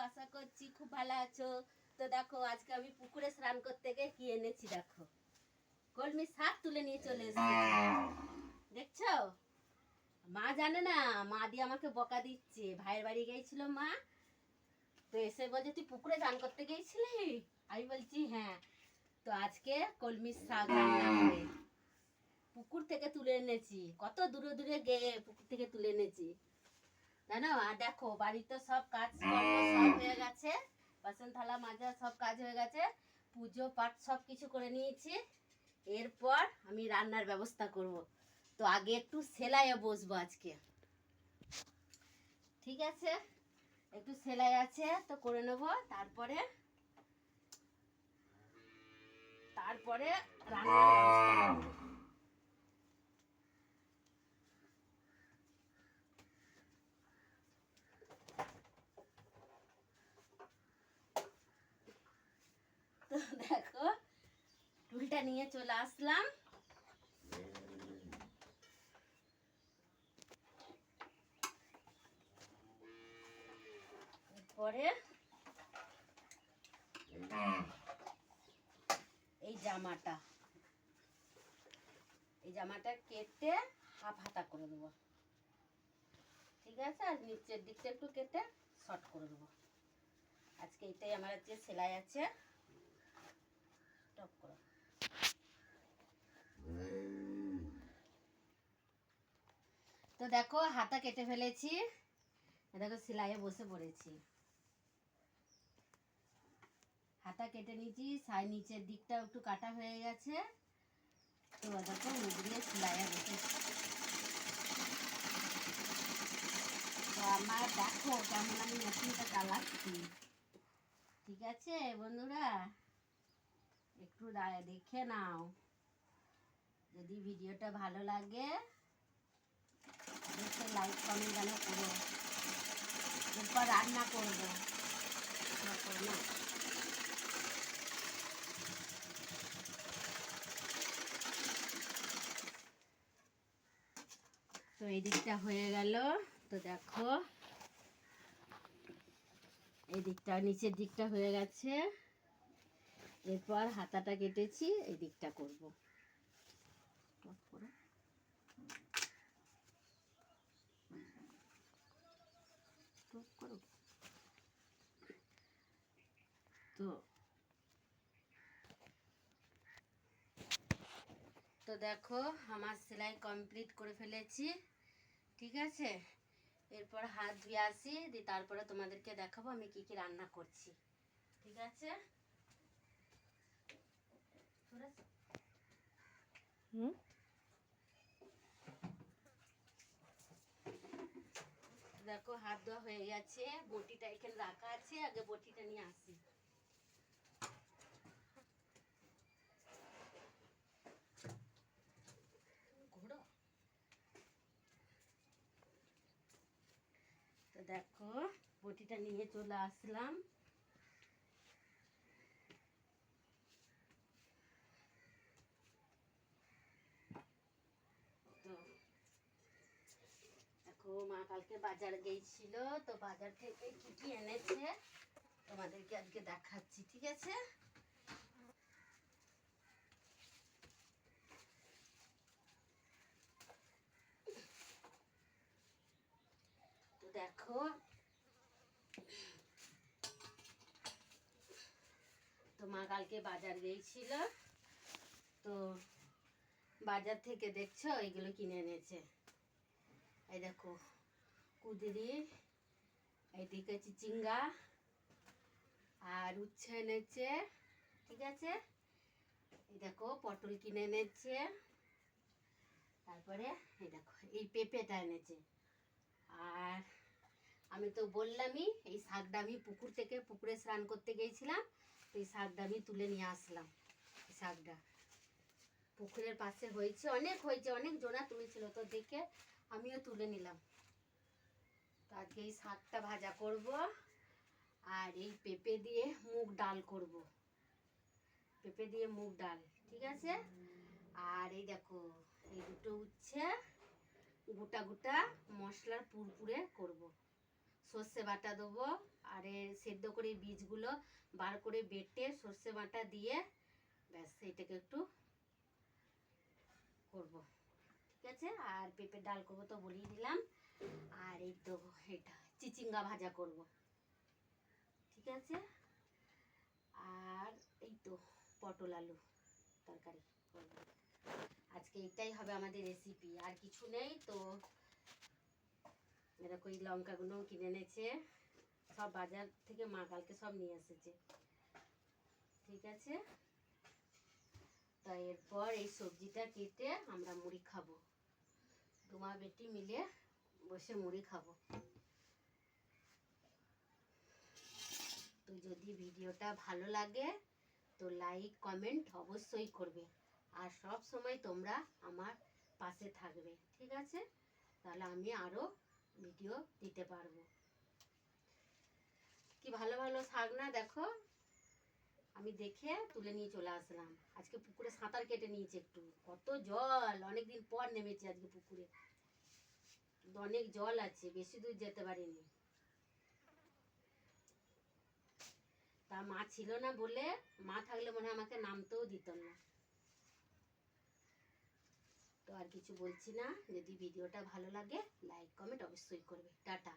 আশা করছি খুব ভালো আছো। তো দেখো আজকে আমি পুকুরে স্নান করতে গিয়ে কি এনেছি দেখো, কলমি শাক তুলে নিয়ে চলে এসেছি। দেখছো, মা জানে না, মা দিয়ে আমাকে বকা দিচ্ছে। ভাইয়ের বাড়ি গিয়েছিল মা, তো এসে বলছে তুই পুকুরে স্নান করতে গিয়েছিলি? আমি বলছি হ্যাঁ। তো আজকে কলমি শাক রান্না হবে, পুকুর থেকে তুলে এনেছি, কত দূরে দূরে গিয়ে পুকুর থেকে তুলে এনেছি জানো। আর দেখো বাড়িতে সব কাজ কর্ম সব হয়ে গেছে, বাসন থালা মাজা সব কাজ হয়ে গেছে, পুজো পাঠ সব কিছু করে নিয়েছি। এরপর আমি রান্নার ব্যবস্থা করব। তো আগে একটু সেলাইয়ে বসবো আজকে, ঠিক আছে? একটু সেলাই আছে তো করে নেব, তারপরে তারপরে রান্নার ব্যবস্থা করবো। তো দেখো টুলটা নিয়ে চলে আসলাম। পরে এই জামাটা কেটে হাফ হাতা করে দেবো, ঠিক আছে? আর নিচের দিকটা একটু কেটে শর্ট করে দেবো। আজকে এটাই আমার যে সেলাই আছে, টপ করো। তো দেখো হাতা কেটে ফেলেছি, দেখো সেলাইয়ে বসে পড়েছি। হাতা কেটে নিয়েছি, নিচের দিকটা একটু কাটা হয়ে গেছে। তো দেখো মুখ দিয়ে সেলাইয়ে বসেছি। তো আমার দেখো কেমন আমি মেশিনটা চালাচ্ছি, ঠিক আছে বন্ধুরা? একটু দেখে নাও, যদি ভিডিওটা ভালো লাগে অবশ্যই লাইক কমেন্ট যেন করো। এরপর রান্না করবো না। তো এই দিকটা হয়ে গেল। তো দেখো এই দিকটা, নিচের দিকটা হয়ে গেছে। এরপর হাতাটা কেটেছি, এই দিকটা করব। তো তো দেখো আমার সেলাই কমপ্লিট করে ফেলেছি, ঠিক আছে? এরপর হাত ধুয়ে আসি, দিয়ে তারপরে তোমাদেরকে দেখাবো আমি কি কি রান্না করছি, ঠিক আছে? দেখো হাত ধোয়া হয়ে গেছে, বটিটা এখানে রাখা আছে, আগে বটিটা নিয়ে আসি। তো দেখো বটিটা নিয়ে চলে আসলাম। তো দেখো মা কালকে বাজার গিয়েছিল, তো বাজার থেকে কি কি এনেছে তোমাদেরকে আজকে দেখাচ্ছি, ঠিক আছে? তো দেখো তো মা কালকে বাজার গিয়েছিল, তো বাজার থেকে দেখছো এগুলো কিনে এনেছে। এই দেখো কুঁদরি, এইদিকে চিচিঙ্গা আর উচ্ছে এনেছে, ঠিক আছে? এই দেখো পটল কিনে এনেছে, তারপরে এই দেখো এই পেঁপেটা এনেছে। আর আমি তো বললামই এই শাকটা আমি পুকুরে স্নান করতে গিয়েছিলাম, তো এই শাকটা আমি তুলে নিয়ে আসলাম। এই শাকটা পুকুরের পাশে হয়েছে, অনেক জোনা তুলেছিল, তো দেখে আমিও তুলে নিলাম। তো আজকে এই শাকটা ভাজা করব, আর এই পেঁপে দিয়ে মুগ ডাল করব, পেঁপে দিয়ে মুগ ডাল, ঠিক আছে? আর এই দেখো এই দুটো উচ্ছে গোটা গোটা মশলার পুরপুরে করব, সর্ষে বাটা দেবো আর এর সেদ্ধ করে বীজগুলো বার করে বেটে সর্ষে বাটা দিয়ে ব্যাস এটাকে একটু করব, ঠিক আছে। আর পেঁপের ডাল করবো তো বলেই দিলাম। আর এই তো এটা চিচিঙ্গা ভাজা করব, ঠিক আছে। আর এই তো পটল আলু তরকারি করব। আজকে এটাই হবে আমাদের রেসিপি, আর কিছু নেই। তো এরকম এই লঙ্কাগুলো কিনে এনেছে, সব বাজার থেকে মা কালকে সব নিয়ে এসেছে, ঠিক আছে। তো এরপর এই সবজিটা কেটে আমরা মুড়ি খাবো, তোমা বেটি মিলে বসে মুড়ি খাবো। তো যদি ভিডিওটা ভালো লাগে তো লাইক কমেন্ট অবশ্যই করবে, আর সব সময় তোমরা আমার পাশে থাকবে, ঠিক আছে। তাহলে আমি আরো ভিডিও দিতে পারবো। কি ভালো ভালো শাক না, দেখো আমি দেখে তুলে নিয়ে চলে আসলাম। আজকে পুকুরে সাঁতার কেটে নিয়েছে, একটু কত জল, অনেকদিন পর নেমেছে আজকে পুকুরে, অনেক জল আছে, বেশি দূর যেতে পারিনি। তা মা ছিল না বলে, মা থাকলে মনে হয় আমাকে নামতেও দিত না। তো আর কিছু বলছি না, যদি ভিডিওটা ভালো লাগে লাইক কমেন্ট অবশ্যই করবে। টাটা।